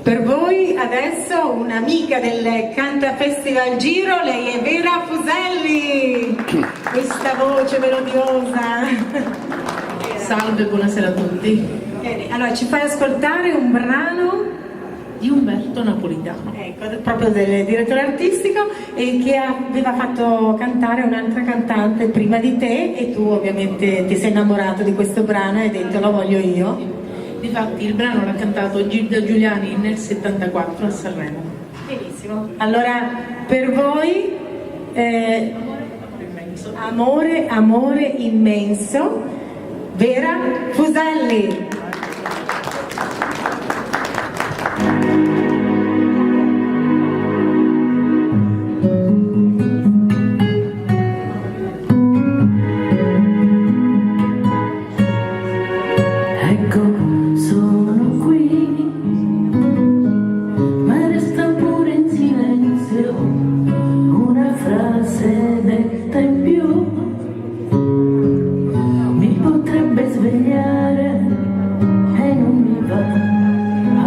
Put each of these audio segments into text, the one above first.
Per voi adesso un'amica del Canta Festival Giro, lei è Vera Fuselli, questa voce melodiosa. Salve, buonasera a tutti. Bene, allora ci fai ascoltare un brano Di Umberto Napolitano. ecco, proprio del direttore artistico e che aveva fatto cantare un'altra cantante prima di te e tu ovviamente ti sei innamorato di questo brano e hai detto lo voglio io. Difatti il brano l'ha cantato Gilda Giuliani nel 74 a Sanremo. Benissimo, allora per voi Immenso. amore, amore immenso, Vera Fuselli. Ecco, sono qui, ma resta pure in silenzio una frase detta in più. Mi potrebbe svegliare e non mi va,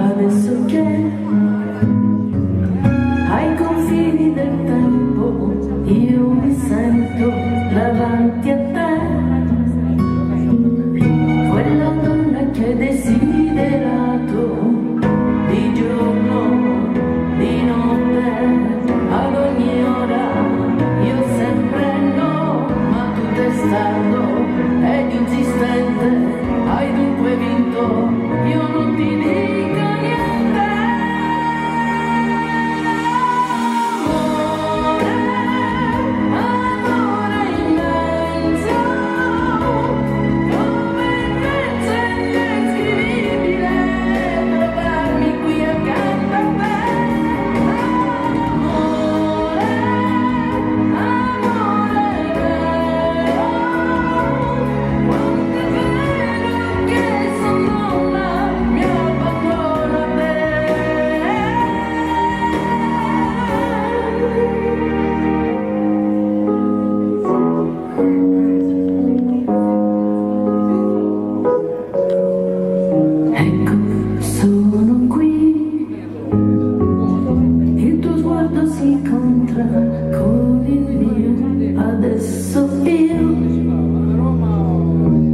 adesso che ai confini del tempo io mi sento davanti a te. Quella donna che hai desiderato di giorno, di notte, ad ogni ora, io sempre no, ma tu testardo ed insistente, hai dunque vinto, io non ti dico niente. Amore immenso, come immenso e indescrivibile, trovarmi qui accanto a te. Amore vero, quanto è vero che son donna, mi abbandono a te. Ecco, sono qui, il tuo sguardo si incontra con il mio, adesso io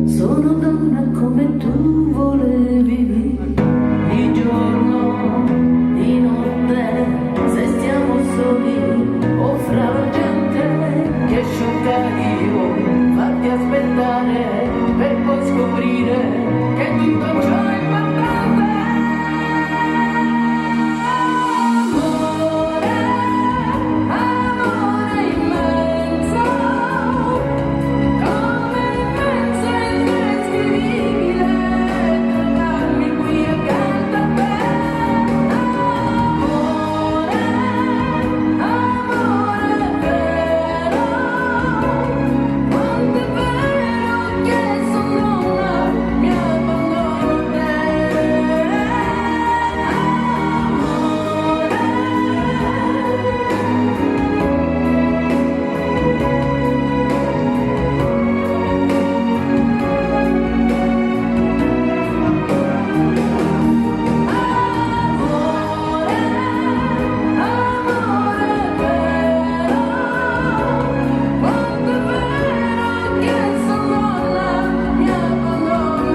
sono donna come tu volevi, di giorno, di notte, se stiamo soli o fra la gente che sciocca io, fatti aspettare per poi scoprire che tutto ciò è importante. Amore immenso, come immenso e indescrivibile, trovarmi qui accanto a te. Amore vero, quanto è vero che son donna, mi abbandono a te. Amore vero, quanto è vero che son donna, mi abbandono a te.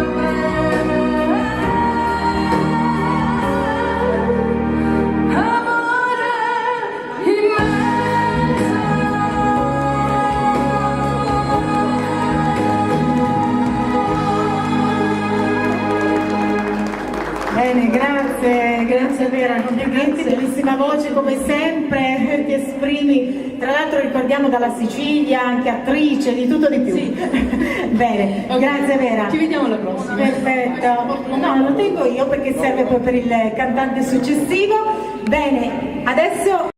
Amore Bene, grazie Vera, complimenti, bellissima voce come sempre, ti esprimi, tra l'altro ricordiamo dalla Sicilia, anche attrice, di tutto di più. Sì. Bene, Ok, grazie Vera. Ci vediamo alla prossima. Perfetto, no, lo tengo io perché serve poi per il cantante successivo. Bene, adesso